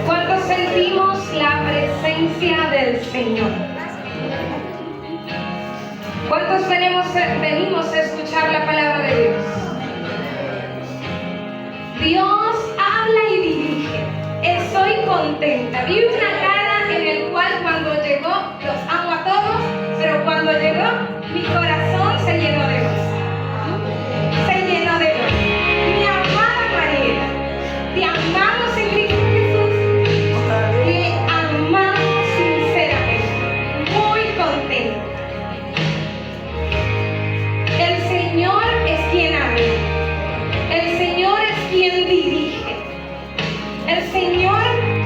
Cuando sentimos la presencia del Señor. ¿Cuántos venimos a escuchar la palabra de Dios? Dios habla y dirige. Estoy contenta. Vi una cara en el cual cuando llegó, los amo a todos, pero cuando llegó, mi corazón se llenó de gozo. Se llenó de gozo. Mi amada María, te amamos en Cristo Jesús. Te amamos sinceramente. Muy contenta. El Señor es quien habla. El Señor es quien dirige. El Señor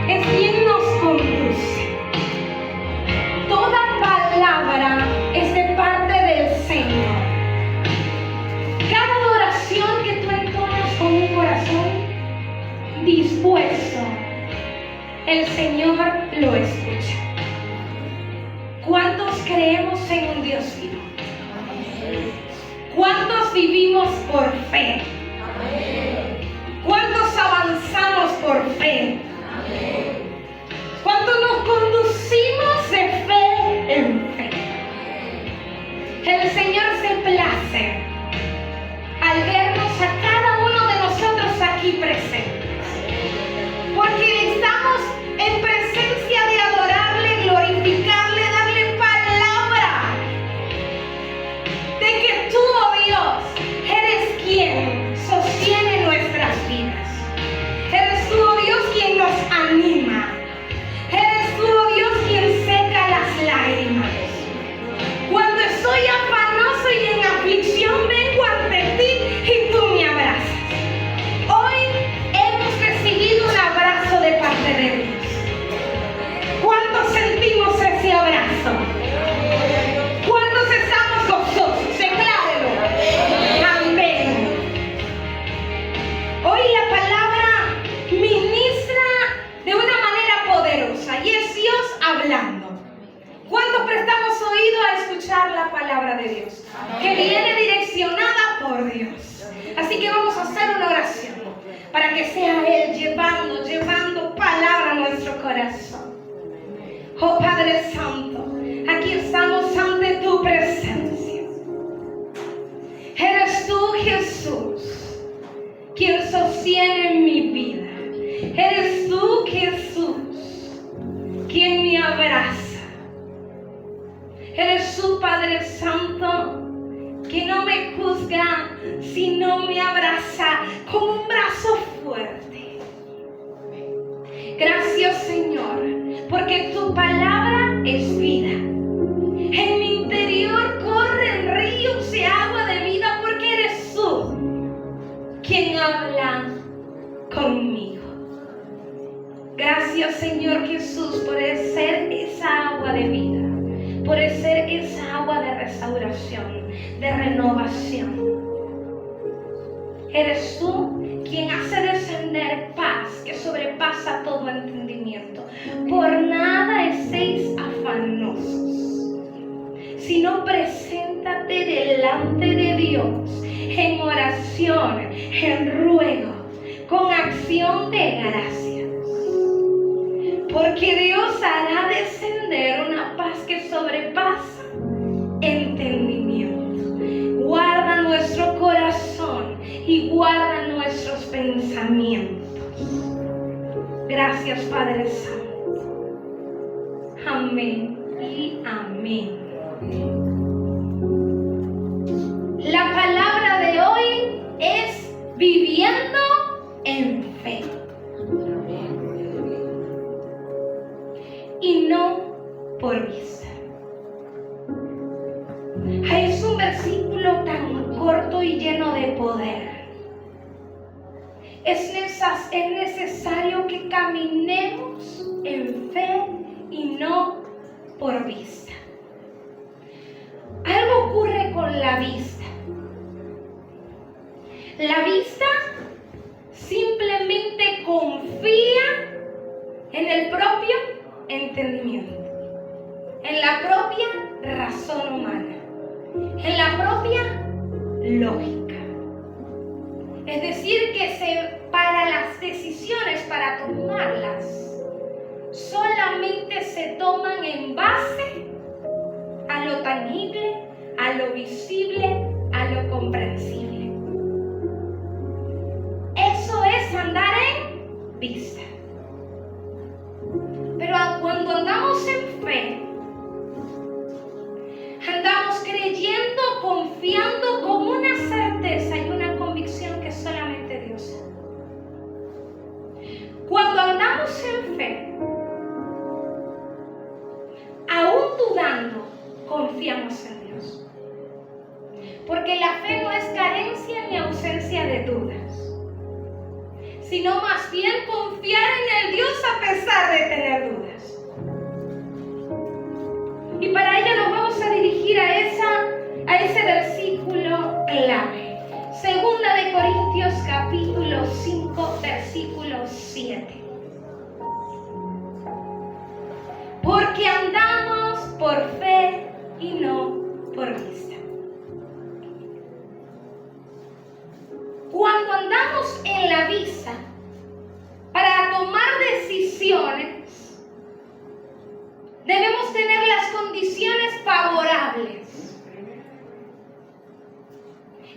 es quien nos conduce. Toda palabra es de parte del Señor. Cada adoración que tú entonas con un corazón dispuesto, el Señor lo escucha. ¿Cuántos creemos en un Dios vivo? ¿Cuántos vivimos por fe? ¿Cuántos avanzamos por fe? ¿Cuántos nos conducimos de fe en fe? El Señor se place al vernos a cada uno de nosotros aquí presentes, porque estamos en presencia de adorarle, glorificarle, darle palabra de que tú, oh Dios, eres quien sostiene nuestras vidas. Eres tú, oh Dios, quien nos anima. Eres tú, oh Dios, quien seca las lágrimas. Cuando estoy afanoso y en aflicción, vengo ante ti y tú me abrazas. Hoy hemos recibido un abrazo de parte de Dios. ¿Cuántos sentimos ese abrazo? ¿Cuántos estamos gozosos? Declárelo. Amén. Hoy la palabra ministra de una manera poderosa y es Dios hablando. ¿Cuántos prestamos oído a escuchar la palabra de Dios? Que viene direccionada por Dios. Así que vamos a hacer una oración para que sea Él llevando palabra a nuestro corazón. Oh Padre Santo, aquí estamos ante tu presencia. Eres tú, Jesús, quien sostiene mi vida. Eres tú, Jesús, quien me abraza. Eres tú, Padre Santo, que no me juzga, sino me abraza con un brazo fuerte. Gracias, Señor, porque tu palabra es vida. En mi interior corren ríos de agua de vida porque eres tú quien habla conmigo. Gracias, Señor Jesús, por ser esa agua de vida, por ser esa agua de restauración, de renovación. Eres tú quien hace descender paz que sobrepasa todo entendimiento. Por nada estéis afanosos, sino preséntate delante de Dios en oración, en ruego, con acción de gracias. Porque Dios hará descender una paz que sobrepasa entendimiento. Guarda nuestro corazón y guarda nuestros pensamientos. Gracias, Padre Santo. Amén y amén. La palabra de hoy es viviendo en fe. Y no por vista. Es un versículo tan corto y lleno de poder. Es necesario que caminemos en fe y no por vista. Algo ocurre con la vista. La vista simplemente confía en el propio entendimiento, en la propia razón humana, en la propia lógica. Es decir, que para las decisiones, para tomarlas, se toman en base a lo tangible, a lo visible, a lo comprensible. Eso es andar en vista. Pero cuando andamos en fe, andamos creyendo, confiando con una certeza y una convicción que solamente Dios da. Cuando andamos en fe, aún dudando, confiamos en Dios. Porque la fe no es carencia ni ausencia de dudas, sino más bien confiar en el Dios a pesar de tener dudas. Y para ello nos vamos a dirigir a ese versículo clave. Segunda de Corintios capítulo 5, versículo 7. Porque andamos por fe y no por vista. Cuando andamos en la vista para tomar decisiones, debemos tener las condiciones favorables.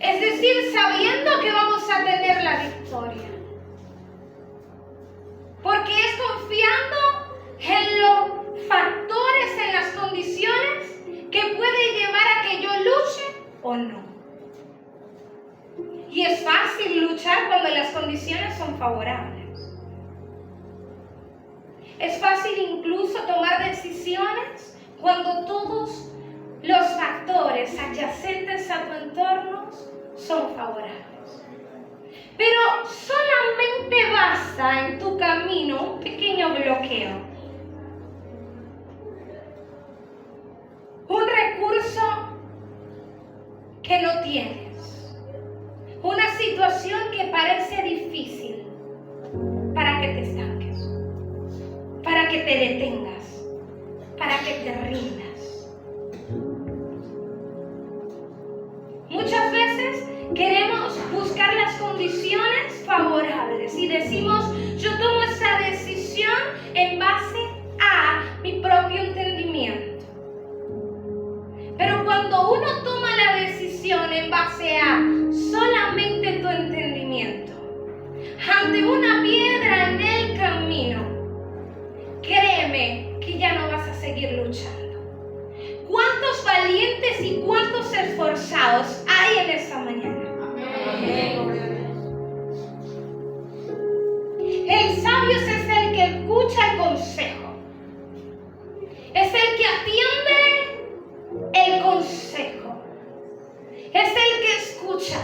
Es decir, sabiendo que vamos a tener la victoria. Porque es confiando en los factores, en las condiciones que puede llevar a que yo luche o no. Y es fácil luchar cuando las condiciones son favorables. Es fácil incluso tomar decisiones cuando todos los factores adyacentes a tu entorno son favorables. Pero solamente basta en tu camino un pequeño bloqueo. Un recurso que no tienes. Una situación que parece difícil para que te estanques, para que te detengas, para que te rindas. Muchas veces queremos buscar las condiciones favorables y decimos, yo tomo esa decisión en base a mi propio entendimiento. Pero cuando uno toma la decisión en base a solamente tu entendimiento, ante una piedra en el camino, créeme que ya no vas a seguir luchando. ¿Cuántos valientes y cuántos esforzados hay en esta mañana? Amén. El sabio es el que escucha el consejo. Es el que atiende el consejo. Es el que escucha.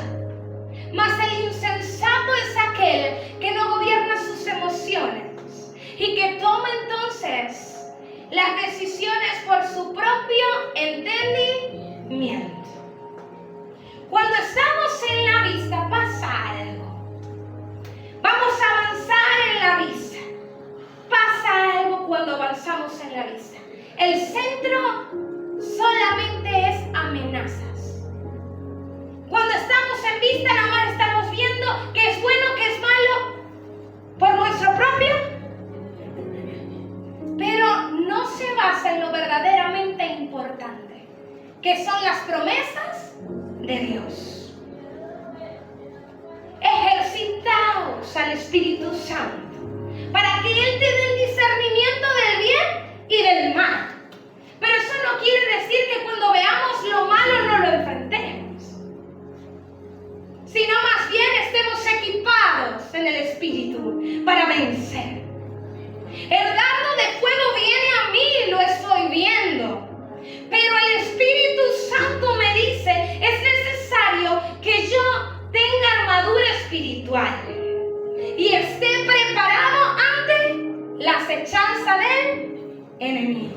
Mas el insensato es aquel que no gobierna sus emociones y que toma entonces las decisiones por su propio entendimiento. Cuando estamos en la vista pasa algo. Vamos a avanzar en la vista. Pasa algo cuando avanzamos en la vista. El centro solamente es amenazas. Cuando estamos en vista nada más estamos viendo qué es bueno, qué es malo por nuestro propio. Pero no se basa en lo verdaderamente importante, que son las promesas de Dios. Ejercitaos al Espíritu Santo para que Él te dé el discernimiento del bien y del mal. Pero eso no quiere decir que cuando veamos lo malo no lo enfrentemos, sino más bien estemos equipados en el Espíritu para vencer. El dardo de fuego viene a mí, lo estoy viendo. Pero el Espíritu Santo me dice, es necesario que yo tenga armadura espiritual y esté preparado ante la acechanza del enemigo.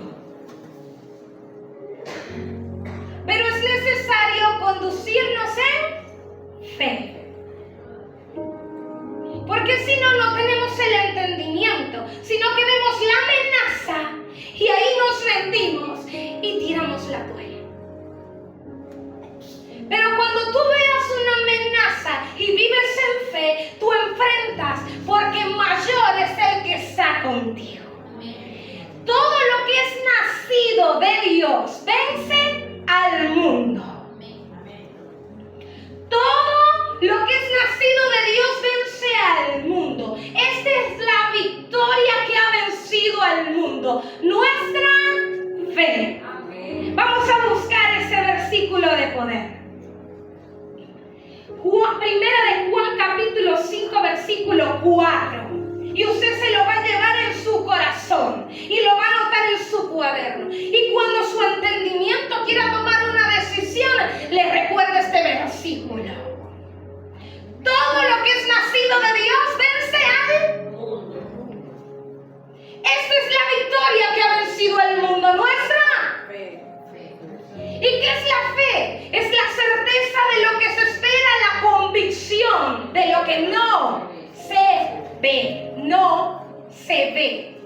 Pero es necesario conducirnos en fe. Porque si no, no tenemos el entendimiento, sino que vemos la amenaza y ahí nos rendimos y tiramos la toalla. Pero cuando tú veas una amenaza y vives en fe, tú enfrentas, porque mayor es el que está contigo. Todo lo que nacido de Dios vence al mundo. Todo lo que es nacido de Dios vence al mundo. Esta es la victoria que ha vencido al mundo. Nuestra fe. Vamos a buscar ese versículo de poder. Primera de Juan capítulo 5 versículo 4. Y usted se lo va a llevar en su corazón y lo va a anotar en su cuaderno. Y cuando su entendimiento quiera tomar una decisión, le recuerda este versículo. Todo lo que es nacido de Dios vence al mundo. Esta es la victoria que ha vencido el mundo, nuestra fe. ¿Y qué es la fe? Es la certeza de lo que se espera, la convicción de lo que no se ve. No se ve.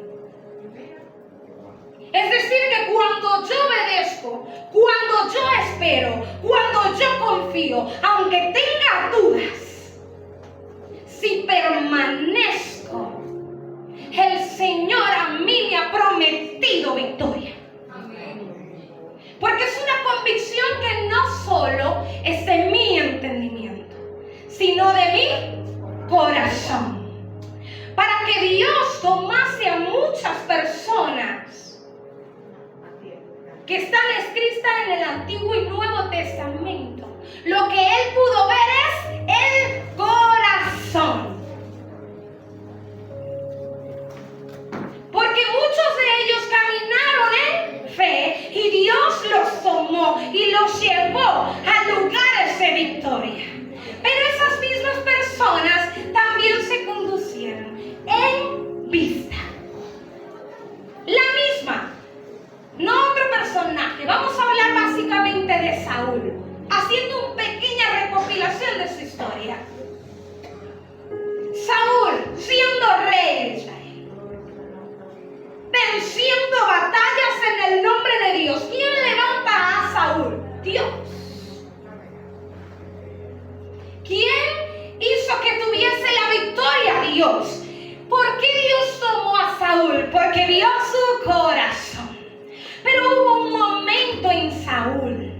Es decir, que cuando yo obedezco, cuando yo espero, cuando yo confío, aunque tenga dudas, si permanezco, el Señor a mí me ha prometido victoria. Porque es una convicción que no solo es de mi entendimiento, sino de mi corazón. Para que Dios tomase a muchas personas que están escritas en el Antiguo y Nuevo Testamento, lo que Él pudo ver es el corazón. Porque muchos de ellos caminaron en fe y Dios los tomó y los llevó a lugares de victoria. Pero esas mismas personas también se conducieron en vista. La misma, no otro personaje. Vamos a hablar básicamente de Saúl, haciendo una pequeña recopilación de su historia. Saúl, siendo rey de Israel, venciendo batallas en el nombre de Dios. ¿Quién levanta a Saúl? Dios. ¿Quién hizo que tuviese la victoria? Dios. ¿Por qué Dios tomó a Saúl? Porque vio su corazón. Pero hubo un momento en Saúl.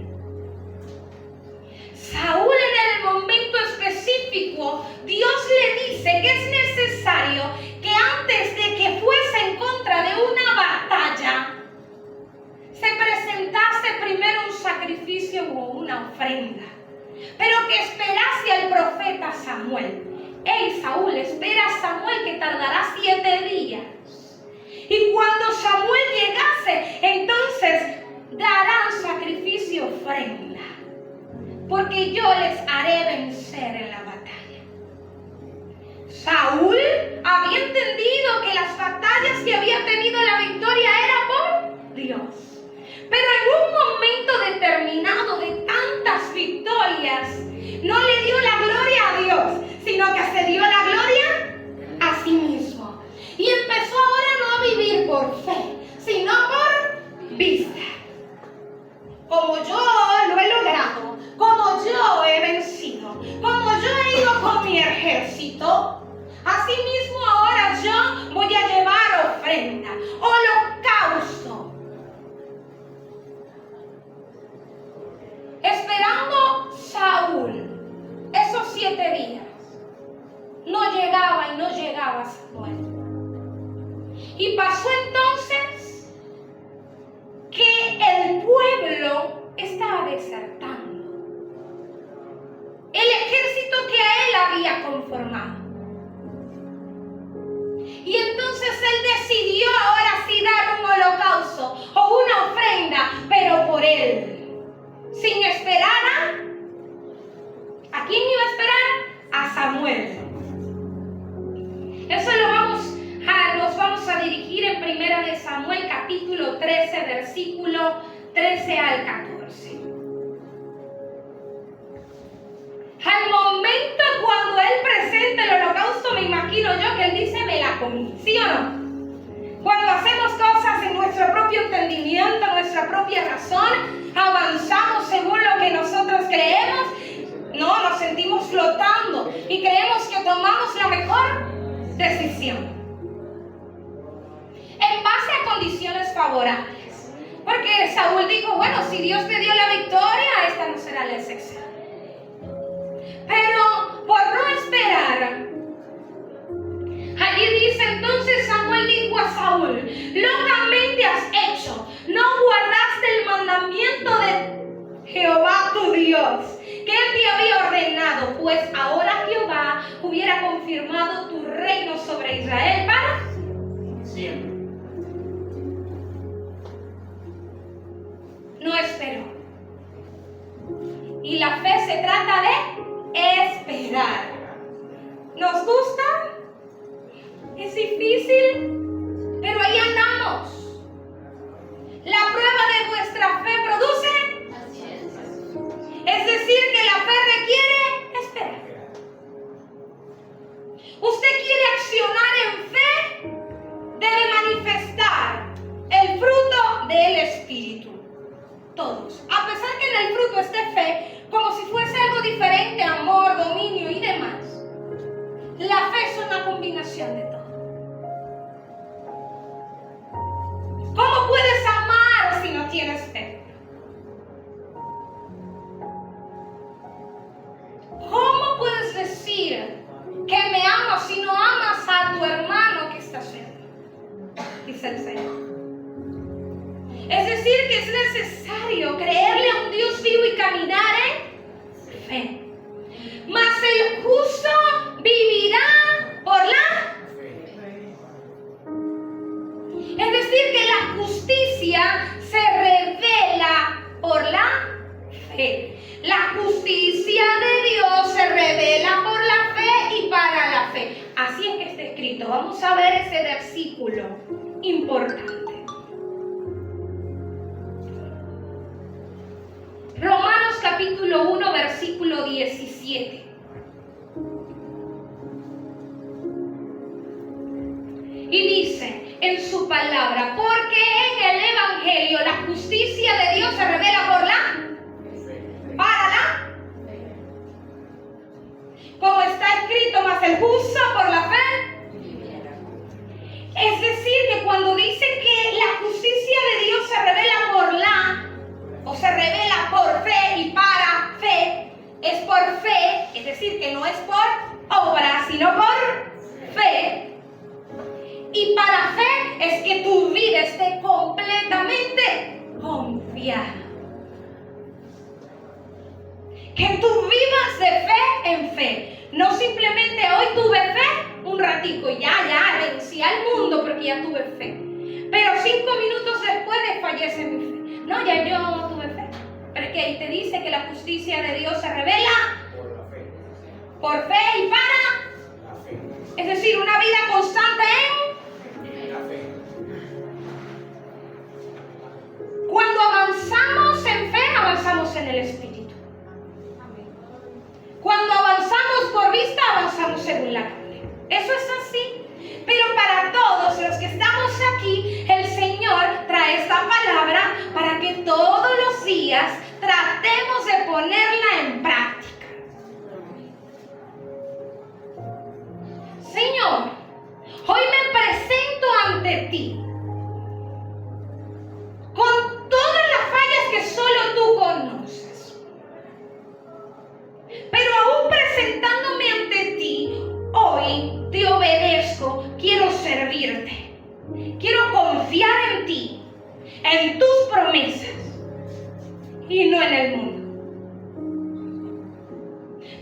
Saúl, en el momento específico, Dios le dice que es necesario que antes de que fuese en contra de una batalla, se presentase primero un sacrificio o una ofrenda, pero que esperase al profeta Samuel. Hey, Saúl, espera a Samuel, que tardará 7 días. Y cuando Samuel llegase, entonces darán sacrificio ofrenda, porque yo les haré vencer en la batalla. Saúl había entendido que las batallas que había tenido la victoria era por Dios. Pero en un momento determinado de tantas victorias, no le dio la gloria a Dios, sino que se dio la gloria a sí mismo. Y empezó ahora no a vivir por fe, sino por vista. Como yo lo he logrado, como yo he vencido, como yo he ido con mi ejército, así mismo ahora yo voy a llevar ofrenda, holocausto. Esperando Saúl esos 7 días, no llegaba y no llegaba Samuel. Y pasó entonces que el pueblo estaba desertando. El ejército que a él había conformado. Y entonces él decidió ahora sí dar un holocausto o una ofrenda, pero por él. Sin esperar ¿a quién iba a esperar? A Samuel. Eso nos vamos a dirigir en Primera de Samuel capítulo 13, versículo 13 al 14. Al momento cuando él presenta el holocausto, me imagino yo que él dice, me la comí, ¿sí o no? Cuando hacemos cosas en nuestro propio entendimiento, nuestra propia razón, avanzamos según lo que nosotros creemos, no, nos sentimos flotando y creemos que tomamos la mejor decisión. En base a condiciones favorables. porque Saúl dijo, bueno, si Dios me dio la victoria, esta no será la excepción. Pero por no esperar, allí dice, entonces Samuel dijo a Saúl, locamente has hecho, no guardaste el mandamiento de Jehová tu Dios, que él te había ordenado, pues ahora Jehová hubiera confirmado tu reino sobre Israel para siempre. No esperó. Y la fe se trata de esperar. ¿Nos gusta? Es difícil, pero ahí andamos. La prueba de vuestra fe produce. Es decir, que la fe requiere esperar. Usted quiere accionar en fe, debe manifestar el fruto del Espíritu. Todos. A pesar que en el fruto esté fe, como si fuese algo diferente, amor, dominio y demás. La fe es una combinación de todo. ¿Cómo puedes amar si no tienes fe? ¿Cómo puedes decir que me amas si no amas a tu hermano que está cerca? Dice el Señor. Es decir, que es necesario creerle a un Dios vivo y caminar en fe. Mas el justo vivirá por la fe. Es decir, que la justicia se revela por la fe. La justicia de Dios se revela por la fe y para la fe. Así es que está escrito. Vamos a ver ese versículo importante. Romanos capítulo 1, versículo 17. Y dice en su palabra, porque en el Evangelio la justicia de Dios se revela para la, como está escrito, mas el justo por la fe. Es decir, que cuando dice que la justicia de Dios se revela se revela por fe y para fe, es por fe, es decir, que no es por obra, sino por fe. Y para fe es que tu vida esté completamente confiada. Que tú vivas de fe en fe. No simplemente hoy tuve fe un ratico y ya vencí al mundo porque ya tuve fe. Pero 5 minutos después desfallece mi fe. No, ya yo no tuve fe. Porque ahí te dice que la justicia de Dios se revela por fe y para la fe. Es decir, una vida constante en la fe. Cuando avanzamos en fe, avanzamos en el Espíritu. Cuando avanzamos por vista, avanzamos según la carne. Eso es así. Pero para todos los que estamos aquí, el Señor trae esta palabra para que todos los días tratemos de ponerla en práctica. Señor, hoy me presento ante ti con todas las fallas que solo tú conoces. Pero aún presentándome ante ti, hoy te obedezco, quiero servirte, quiero confiar en ti, en tus promesas y no en el mundo.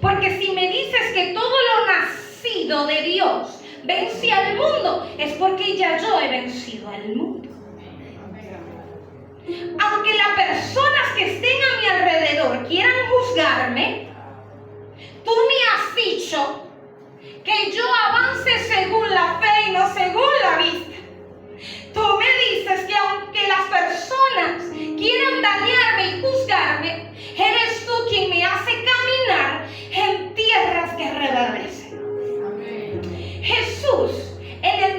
Porque si me dices que todo lo nacido de Dios vence al mundo, es porque ya yo he vencido al mundo. Aunque las personas que estén a mi alrededor quieran juzgarme, tú me has dicho que yo avance según la fe y no según la vista. Tú me dices que aunque las personas quieran dañarme y juzgarme, eres tú quien me hace caminar en tierras que reverdecen. Jesús,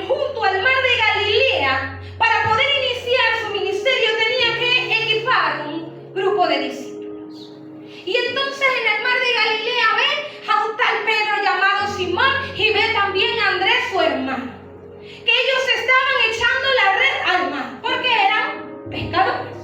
junto al mar de Galilea, para poder iniciar su ministerio tenía que equipar un grupo de discípulos. Y entonces en el mar de Galilea ve a un tal Pedro llamado Simón y ve también a Andrés, su hermano, que ellos estaban echando la red al mar porque eran pescadores.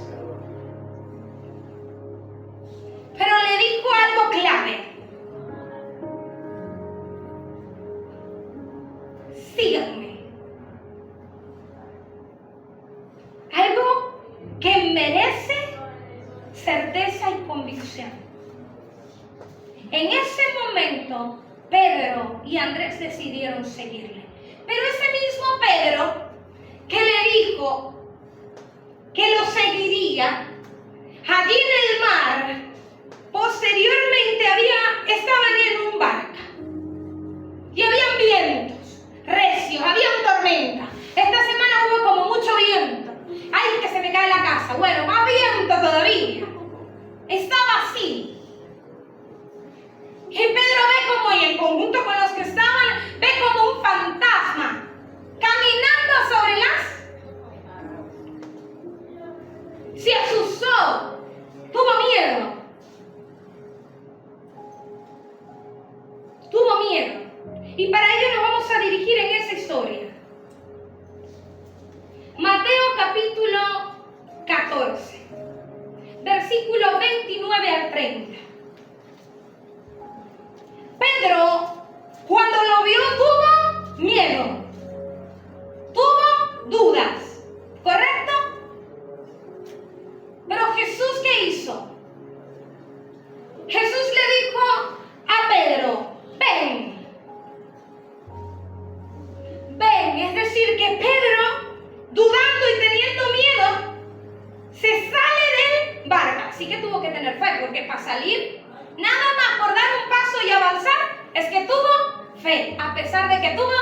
certeza y convicción. En ese momento, Pedro y Andrés decidieron seguirle. Pero ese mismo Pedro que le dijo que lo seguiría, allí en el mar, posteriormente estaban en un barco y habían vientos recios, habían tormentas. Esta semana hubo como mucho viento. ¡Ay, que se me cae la casa! Bueno, más viento todavía. Estaba así. Y Pedro ve como, y en conjunto con los que estaban, ve como un fantasma caminando sobre se asustó, tuvo miedo. Y para ello nos vamos a dirigir en esa historia. Mateo capítulo 14, versículo 29 al 30. Pedro, cuando lo vio, tuvo miedo, tuvo dudas, ¿correcto? Pero Jesús, ¿qué hizo? Jesús le dijo a Pedro, ven. Es decir, que Pedro, dudando y teniendo miedo, se sale del barco. Así que tuvo que tener fe, porque para salir, nada más por dar un paso y avanzar, es que tuvo fe, a pesar de que tuvo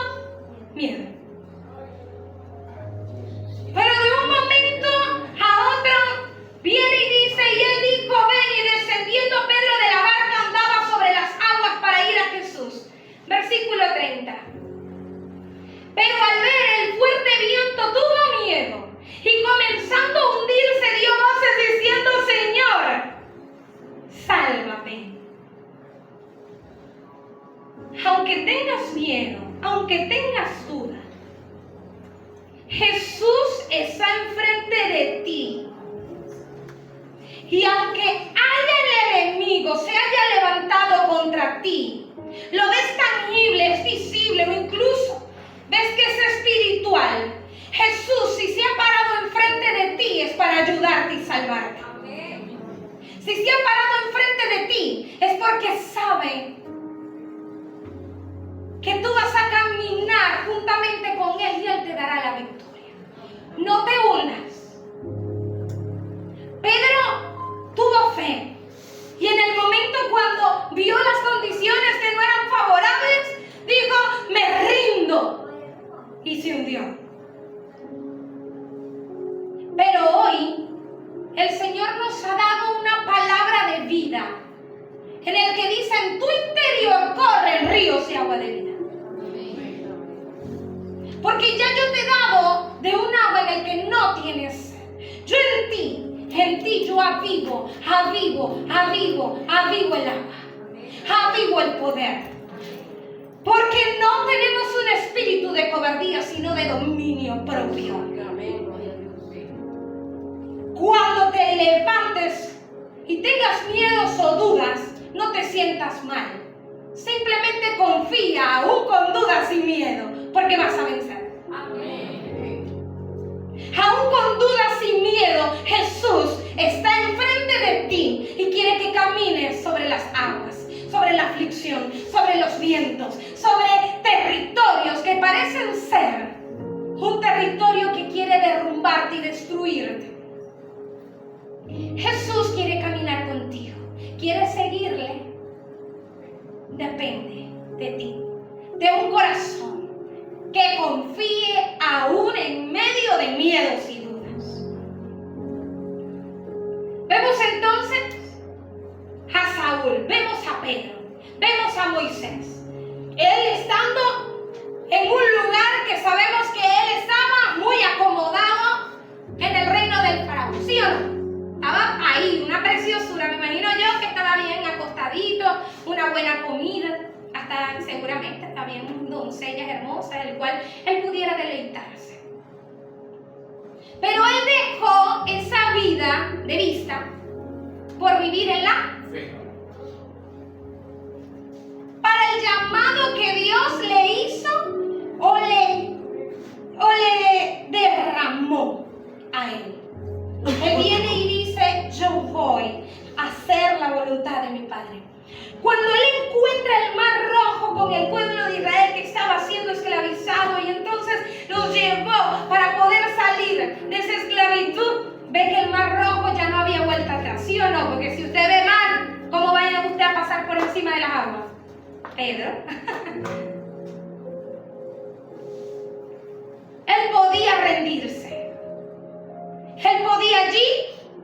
miedo. Pero de un momento a otro, viene y dice, y él dijo, ven, y descendiendo Pedro de la barca andaba sobre las aguas para ir a Jesús. Versículo 30. Pero al ver el fuerte viento tuvo miedo, y comenzando a hundirse dio voces diciendo, Señor, sálvame. Aunque tengas miedo, aunque tengas duda, Jesús está enfrente de ti. Y aunque haya el enemigo se haya levantado contra ti, lo ves tangible, es visible o incluso ves que es espiritual. Jesús, si se ha parado enfrente de ti, es para ayudarte y salvarte. Amén. Si se ha parado enfrente de ti, es porque sabe que tú vas a caminar juntamente con Él y Él te dará la victoria. No te hundas. Pedro tuvo fe. Y en el momento cuando vio las condiciones que no eran favorables, dijo, me rindo. Y se hundió. Pero hoy el Señor nos ha dado una palabra de vida en el que dice, en tu interior corren ríos y agua de vida. Porque ya yo te he dado de un agua en el que no tienes sed. Yo en ti yo avivo el agua, avivo el poder. Porque no tenemos un espíritu de cobardía, sino de dominio propio. Cuando te levantes y tengas miedos o dudas, no te sientas mal. Simplemente confía, aún con dudas y miedo, porque vas a vencer. Amén. Aún con dudas y miedo, Jesús está enfrente de ti y quiere que camines sobre las aguas, sobre la aflicción, sobre los vientos, sobre territorios que parecen ser un territorio que quiere derrumbarte y destruirte. Jesús quiere caminar contigo, quiere seguirle. Depende de ti, de un corazón que confíe aún en medio de miedos y dudas. Vemos entonces a Saúl, vemos a Pedro, vemos a Moisés. Él estando en un lugar que sabemos que él estaba muy acomodado en el reino del faraón, ¿sí o no? Estaba ahí, una preciosura, me imagino yo que estaba bien acostadito, una buena comida, hasta seguramente también doncellas hermosas, el cual él pudiera deleitarse. Pero él dejó esa vida de vista por vivir en la fe. Para el llamado que Dios le hizo o le derramó a él. Él viene y dice, yo voy Padre. Cuando él encuentra el mar rojo con el pueblo de Israel que estaba siendo esclavizado y entonces los llevó para poder salir de esa esclavitud, ve que el mar rojo ya no había vuelta atrás, ¿sí o no? Porque si usted ve mar, ¿cómo va usted a pasar por encima de las aguas? Pedro. Él podía rendirse. Él podía allí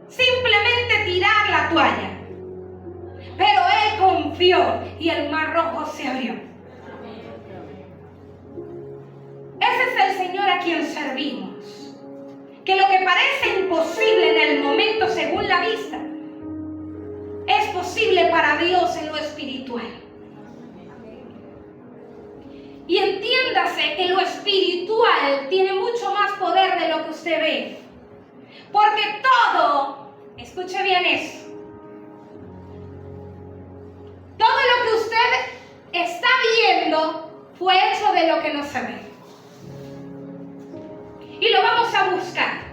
simplemente tirar la toalla. Pero él confió y el mar rojo se abrió. Ese es el Señor a quien servimos. Que lo que parece imposible en el momento según la vista, es posible para Dios en lo espiritual. Y entiéndase que lo espiritual tiene mucho más poder de lo que usted ve. Porque todo, escuche bien eso, todo lo que usted está viendo fue hecho de lo que no se ve. Y lo vamos a buscar.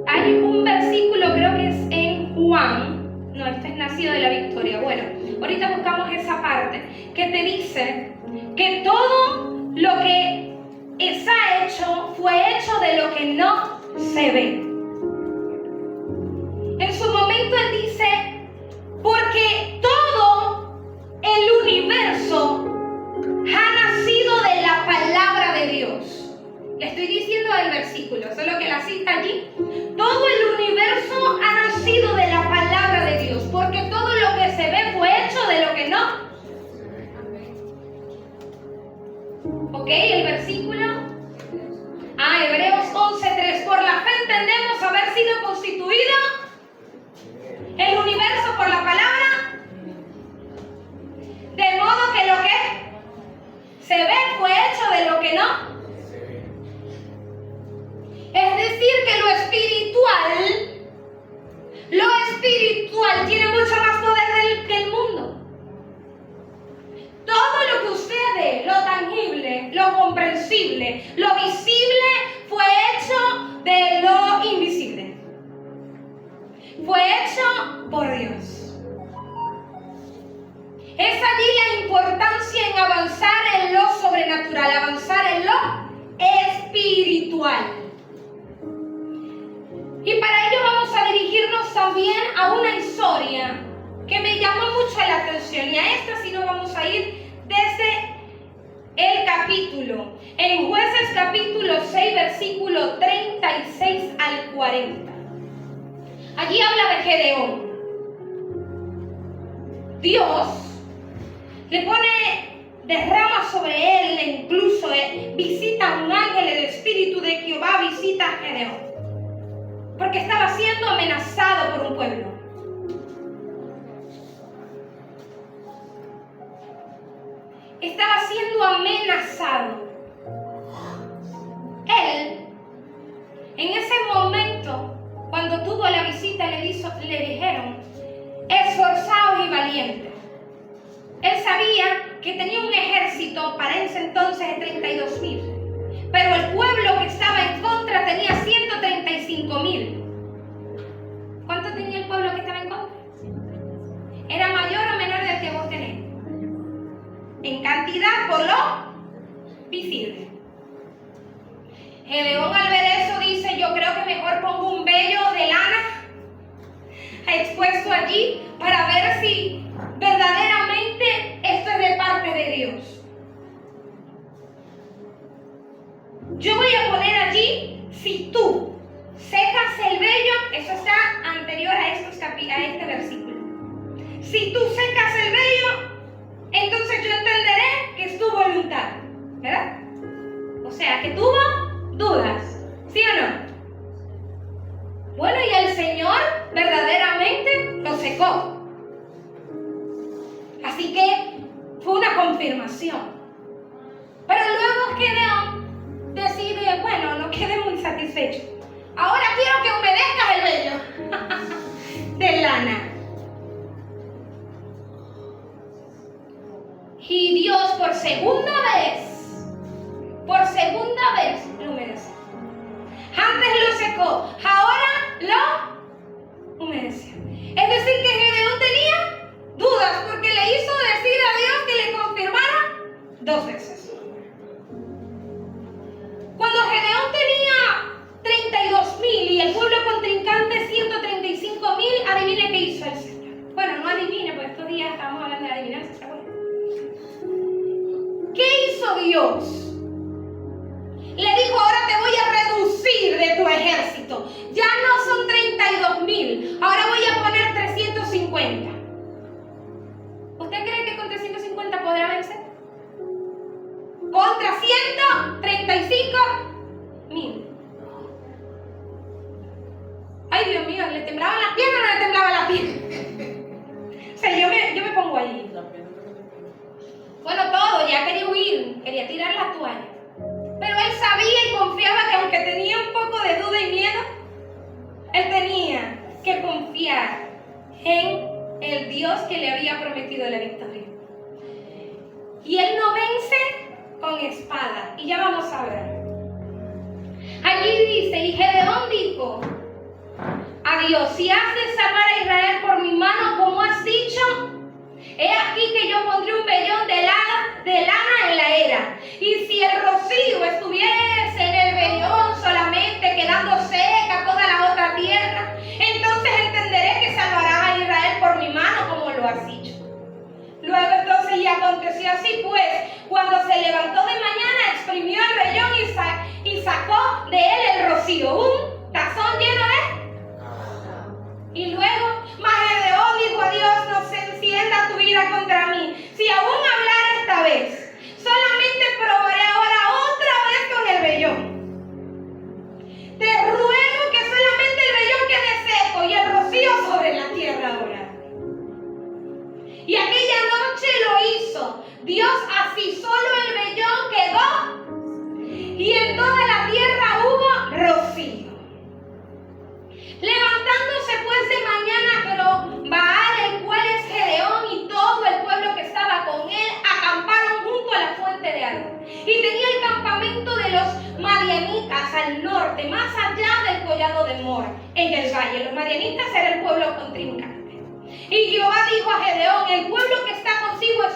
Hay un versículo, creo que es en Juan, no, este es nacido de la victoria. Bueno, ahorita buscamos esa parte que te dice que todo lo que está hecho fue hecho de lo que no se ve. En su momento él dice, porque todo el universo ha nacido de la palabra de Dios. Le estoy diciendo el versículo, solo que la cita allí. Todo el universo ha nacido de la palabra de Dios, porque todo lo que se ve fue hecho de lo que no. ¿Ok? El versículo. Hebreos 11:3. Por la fe entendemos haber sido constituido el universo por la palabra, de modo que lo que se ve fue hecho de lo que no. Es decir, que lo espiritual tiene mucho más poder que el mundo. Todo lo que usted ve, lo tangible, lo comprensible, lo visible, fue hecho de lo invisible. Fue hecho por Dios. Es allí la importancia en avanzar en lo sobrenatural, avanzar en lo espiritual. Y para ello vamos a dirigirnos también a una historia que me llamó mucho la atención. Y a esta sí nos vamos a ir desde el capítulo. En Jueces capítulo 6, versículo 36 al 40. Allí habla de Gedeón. Dios le pone, derrama sobre él, incluso visita a un ángel, el espíritu de Jehová visita a Gedeón. Porque estaba siendo amenazado por un pueblo. Estaba siendo amenazado. Él, en ese momento, cuando tuvo la visita, le dijeron, esforzados y valientes. Él sabía que tenía un ejército para ese entonces de 32,000. Pero el pueblo que estaba en contra tenía 135,000. ¿Cuánto tenía el pueblo que estaba en contra? ¿Era mayor o menor del que vos tenés? En cantidad por lo visible. Gedeón al ver eso dice, yo creo que mejor pongo un vello de lana expuesto allí para ver si verdaderamente esto es de parte de Dios. Yo voy a poner allí, si tú secas el vello, eso está anterior a este versículo. Si tú secas el vello, entonces yo entenderé que es tu voluntad, ¿verdad? O sea, que tuvo dudas, ¿sí o no? Bueno, y el Señor verdaderamente lo secó. Así que fue una confirmación. Pero luego Gedeón decide, bueno, no quedé muy satisfecho. Ahora quiero que humedezcas el vello. mañana. Y Dios por segunda vez lo humedeció. Antes lo secó, ahora lo humedeció. Es decir, que Gedeón tenía dudas porque le hizo decir a Dios que le confirmara 2 veces. Cuando Gedeón tenía 32,000 y el pueblo contrincante 135,000, adivine qué hizo el Señor. Bueno, no adivine, porque estos días estamos hablando de adivinanza, ¿se acuerdan? ¿Qué hizo Dios? Le dijo, ahora te voy a reducir de tu ejército. Ya no son 32,000, ahora voy a poner 350. ¿Usted cree que con 350 podrá vencer? Contra 135,000. Ay, Dios mío, ¿le temblaban las piernas o no le temblaba la piel? O sea, yo me pongo ahí. Bueno, todo, ya quería huir, quería tirar la toalla. Pero él sabía y confiaba que aunque tenía un poco de duda y miedo, él tenía que confiar en el Dios que le había prometido la victoria. Y él no vence con espada. Y ya vamos a ver. Allí dice, y Gedeón dijo a Dios, si has de salvar a Israel por mi mano, como has dicho, he aquí que yo pondré un vellón de lana en la era. Y si el rocío estuviese en el vellón solamente, quedando seca toda la otra tierra, entonces entenderé que salvarás a Israel por mi mano, como lo has dicho. Luego entonces, y aconteció así, pues, cuando se levantó de mañana, exprimió el vellón y sacó de él el rocío, un tazón lleno de... Y luego, mas Gedeón dijo a Dios, no se encienda tu ira contra mí, si aún hablara esta vez, solamente probaré ahora otra vez con el vellón. Te ruego que solamente el vellón quede seco y el rocío sobre la tierra ahora. Y aquella noche lo hizo. Dios así, solo el vellón quedó y en toda la tierra hubo rocío. Levantándose pues de mañana Jerobbaal, el cual es Gedeón, y todo el pueblo que estaba con él, acamparon junto a la fuente de Arón. Y tenía el campamento de los madianitas al norte, más allá del collado de Mor, en el valle. Los madianitas era el pueblo contrincante. Y Jehová dijo a Gedeón, el pueblo que está consigo es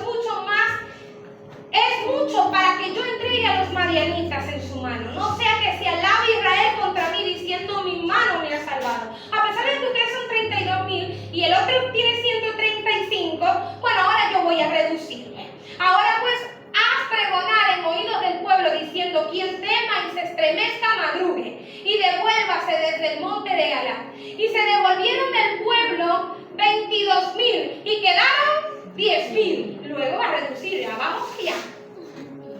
mucho para que yo entregue a los madianitas en su mano. No sea que se alabe Israel contra mí diciendo, mi mano me ha salvado. A pesar de que ustedes son 32,000 y el otro tiene 135, bueno, ahora yo voy a reducirle. Ahora pues, haz pregonar en oídos del pueblo diciendo, quien tema y se estremezca madrugue y devuélvase desde el monte de Galad. Y se devolvieron del pueblo 22,000 y quedaron 10,000. Luego va a reducir, ya vamos ya.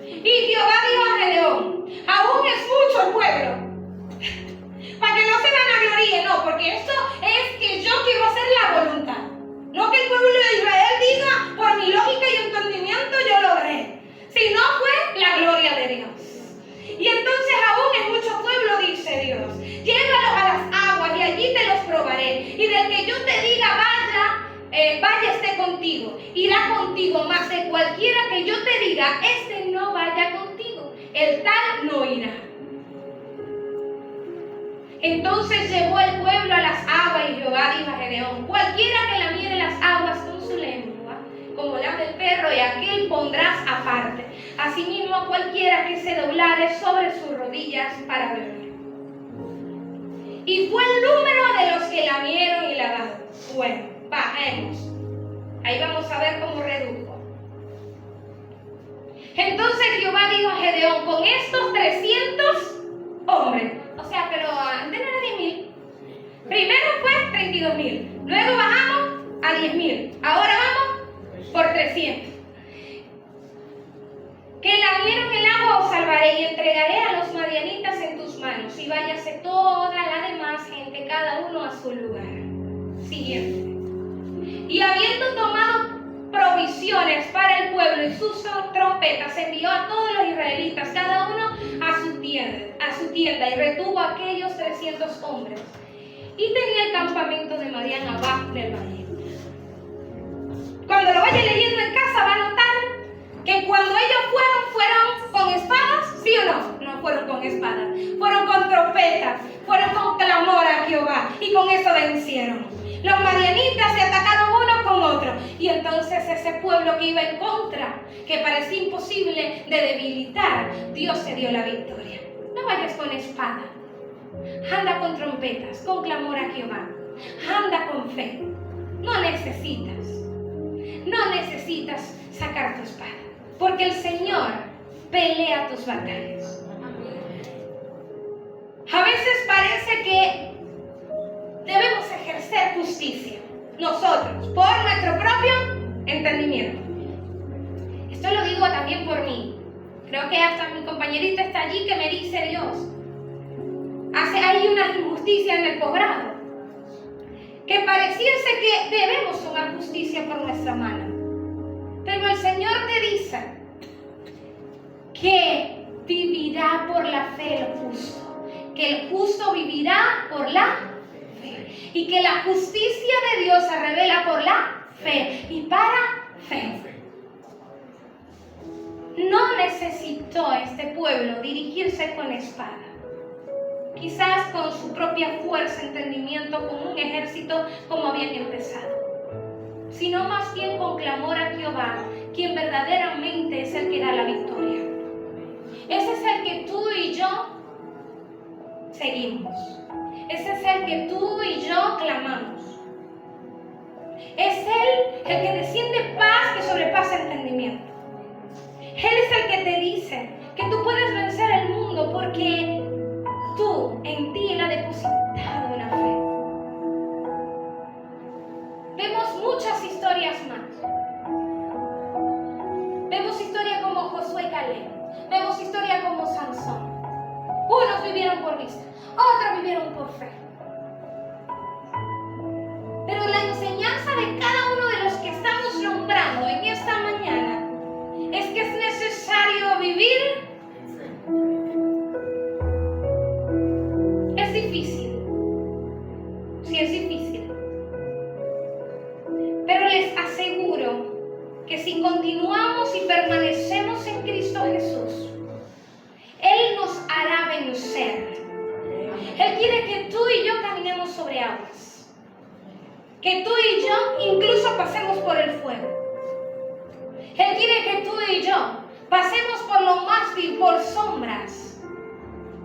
Y Jehová dijo a Gedeón, aún es mucho el pueblo, para que no se vanagloríe, no, porque esto es que yo quiero hacer la voluntad. No que el pueblo de Israel diga, por mi lógica y entendimiento yo logré, sino fue la gloria de Dios. Y entonces aún es mucho pueblo, dice Dios, llévalos a las aguas y allí te los probaré. Y del que yo te diga vaya esté contigo, irá contigo, mas de cualquiera que yo te diga, este no vaya contigo, el tal no irá. Entonces llevó el pueblo a las aguas y Jehová dijo a Gedeón, cualquiera que lamiere las aguas con su lengua, como lame el perro, y aquel pondrás aparte. Asimismo cualquiera que se doblare sobre sus rodillas para beber. Y fue el número de los que lamieron y lavaron. Bueno, bajemos. Ahí vamos a ver cómo redujo. Entonces Jehová dijo a Gedeón, con estos 300 hombres, o sea, pero antes no era 10,000. Primero fue 32,000, luego bajamos a 10,000, ahora vamos por 300. Que lamieron el agua os salvaré y entregaré a los madianitas en tus manos, y váyase toda la demás gente, cada uno a su lugar. Siguiente. Y habiendo tomado provisiones para el pueblo y sus trompetas, envió a todos los israelitas, cada uno a su tienda, y retuvo a aquellos 300 hombres. y tenía el campamento de Madián abajo del valle. Cuando lo vaya leyendo en casa va a notar que cuando ellos fueron con espadas, ¿sí o no? No fueron con espadas, fueron con trompetas, fueron con clamor a Jehová, y con eso vencieron. Los madianitas se atacaron uno con otro, y entonces ese pueblo que iba en contra, que parecía imposible de debilitar, Dios se dio la victoria. No vayas con espada, anda con trompetas, con clamor a Jehová, anda con fe. No necesitas sacar tu espada, porque el Señor pelea tus batallas. A veces parece que debemos ejercer justicia nosotros, por nuestro propio entendimiento. Esto lo digo también por mí. Creo que hasta mi compañerita está allí que me dice: Dios, hay una injusticia en el posgrado, que pareciese que debemos tomar justicia por nuestra mano. Pero el Señor te dice que vivirá por la fe el justo, que el justo vivirá por la fe, y que la justicia de Dios se revela por la fe y para fe. No necesitó este pueblo dirigirse con espada, quizás con su propia fuerza, entendimiento, con un ejército como habían empezado, sino más bien con clamor a Jehová, quien verdaderamente es el que da la victoria. Ese es el que tú y yo seguimos. Ese es el que tú y yo clamamos. Es Él el que desciende paz que sobrepasa entendimiento. Él es el que te dice que tú puedes vencer el mundo porque en ti Él ha depositado una fe. Vemos muchas historias más. Vemos historias como Josué y Caleb. Vemos historias como Sansón. Unos vivieron por vista, otros vivieron por fe. Pero la enseñanza de cada uno de los que estamos nombrando en esta mañana es que es necesario vivir. Es difícil. Sí, es difícil. Pero les aseguro que si continuamos y permanecemos en Cristo Jesús, Él nos hará vencer. Él quiere que tú y yo caminemos sobre aguas, que tú y yo incluso pasemos por el fuego. Él quiere que tú y yo pasemos por lo más vil, por sombras,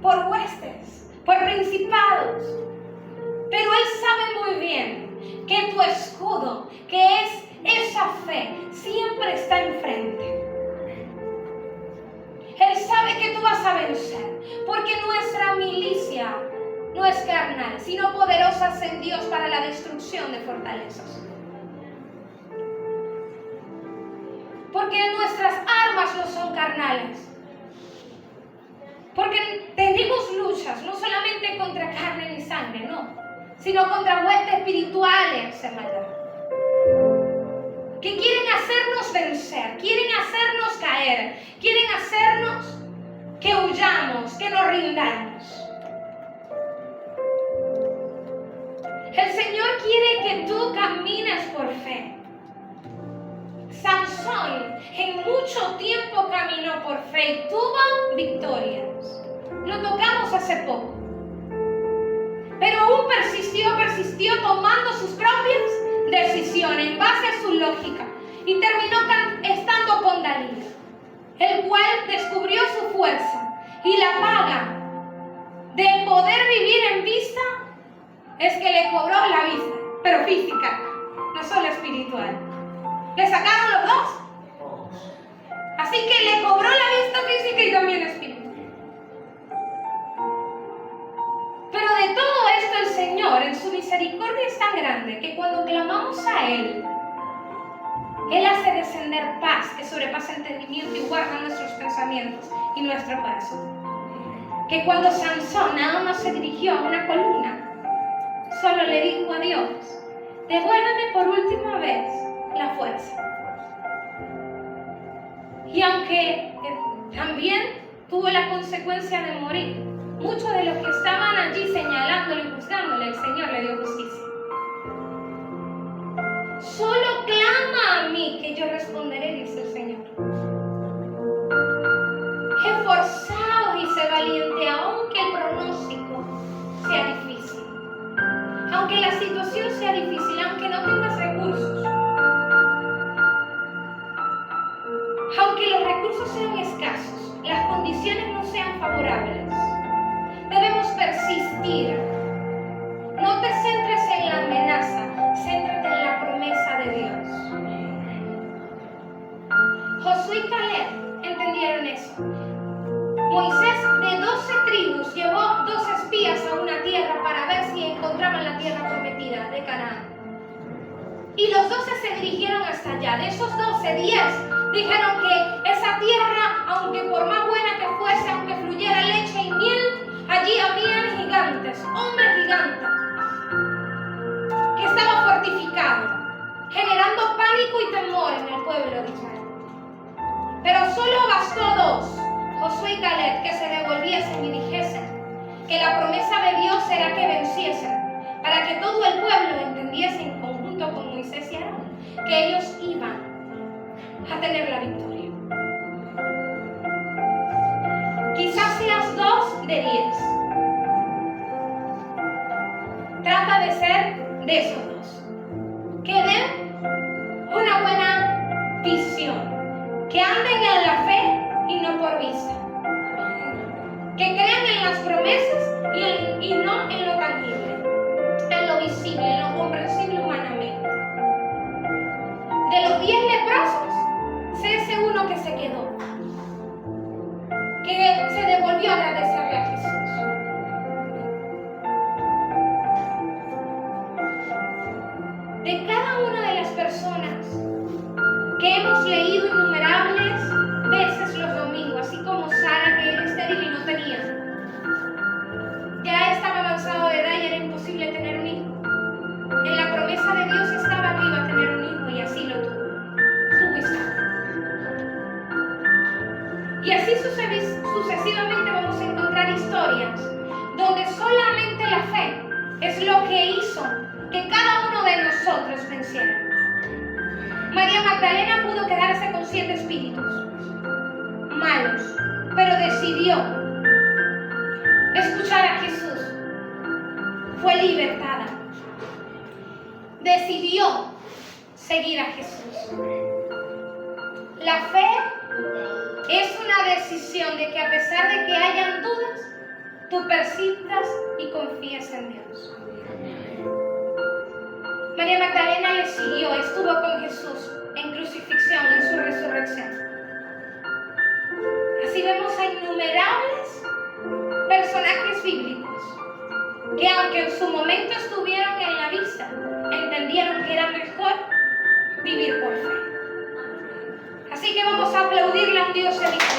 por huestes, por principados. Pero Él sabe muy bien que tu escudo, que es esa fe, siempre está enfrente. Él sabe que tú vas a vencer, porque nuestra milicia no es carnal, sino poderosas en Dios para la destrucción de fortalezas. Porque nuestras armas no son carnales. Porque tenemos luchas, no solamente contra carne ni sangre, no, sino contra huestes espirituales en maldad, que quieren hacernos vencer, quieren hacernos caer, quieren hacernos que huyamos, que nos rindamos. El Señor quiere que tú camines por fe. Sansón en mucho tiempo caminó por fe y tuvo victorias. Lo tocamos hace poco. Pero aún persistió tomando sus propias decisiones en base a su lógica. Y terminó estando con Dalila, el cual descubrió su fuerza. Y la paga de poder vivir en vista es que le cobró la vista, pero física, no solo espiritual. Le sacaron los dos. Así que le cobró la vista física y también espiritual. Pero de todo esto el Señor, en su misericordia, es tan grande que cuando clamamos a Él hace descender paz que sobrepasa entendimiento y guarda nuestros pensamientos y nuestro corazón. Que cuando Sansón nada más se dirigió a una columna, solo le dijo a Dios: devuélveme por última vez la fuerza. Y aunque también tuvo la consecuencia de morir, muchos de los que estaban allí señalándole y juzgándole, el Señor le dio justicia. Solo clama a mí que yo responderé, dice el Señor. Esforzaos y sé valiente, aunque el pronóstico sea difícil. Aunque la situación sea difícil, aunque no tengas recursos. Aunque los recursos sean escasos, las condiciones no sean favorables, debemos persistir. No te centres en la amenaza, céntrate en la promesa de Dios. Josué y Caleb entendieron eso. Moisés de 12 tribus llevó 2 espías a una tierra para ver si encontraban la tierra prometida de Canaán. Y los 12 se dirigieron hasta allá. De esos 12, 10 dijeron que esa tierra, aunque por más buena que fuese, aunque fluyera leche y miel, allí habían gigantes, hombres gigantes, que estaba fortificado, generando pánico y temor en el pueblo de Israel. Pero solo bastó 2, Josué y Caleb, que se devolviesen y dijesen que la promesa de Dios era que venciesen, para que todo el pueblo entendiese en conjunto con Moisés y Aarón que ellos iban a tener la victoria. Quizás seas 2 de 10. Trata de ser de esos 2. Que den una buena visión. Que anden en la fe y no por vista. Que crean en las promesas y no en lo tangible, en lo visible, en lo comprensible humanamente. De los 10 leprosos, sé ese uno que se quedó, que se devolvió a agradecerle a Jesús. De cada una de las personas que hemos leído innumerables veces los domingos, así como Sara, que era estéril y no tenía, ya estaba avanzado de edad y era imposible tener un hijo. En la promesa de Dios estaba que iba a tener un hijo y así lo tuvo. Tuvo Isaac. Y así sucesivamente vamos a encontrar historias donde solamente la fe es lo que hizo que cada uno de nosotros venciéramos. María Magdalena pudo quedarse con 7 espíritus malos, pero decidió escuchar a Jesús. Fue libertada. Decidió seguir a Jesús. La fe es una decisión de que a pesar de que hayan dudas, tú persistas y confías en Dios. María Magdalena le siguió, estuvo con Jesús en crucifixión, en su resurrección. Así vemos a innumerables personajes bíblicos que aunque en su momento estuvieron en la vista, entendieron que era mejor vivir por fe. Así que vamos a aplaudirle a un Dios de victoria.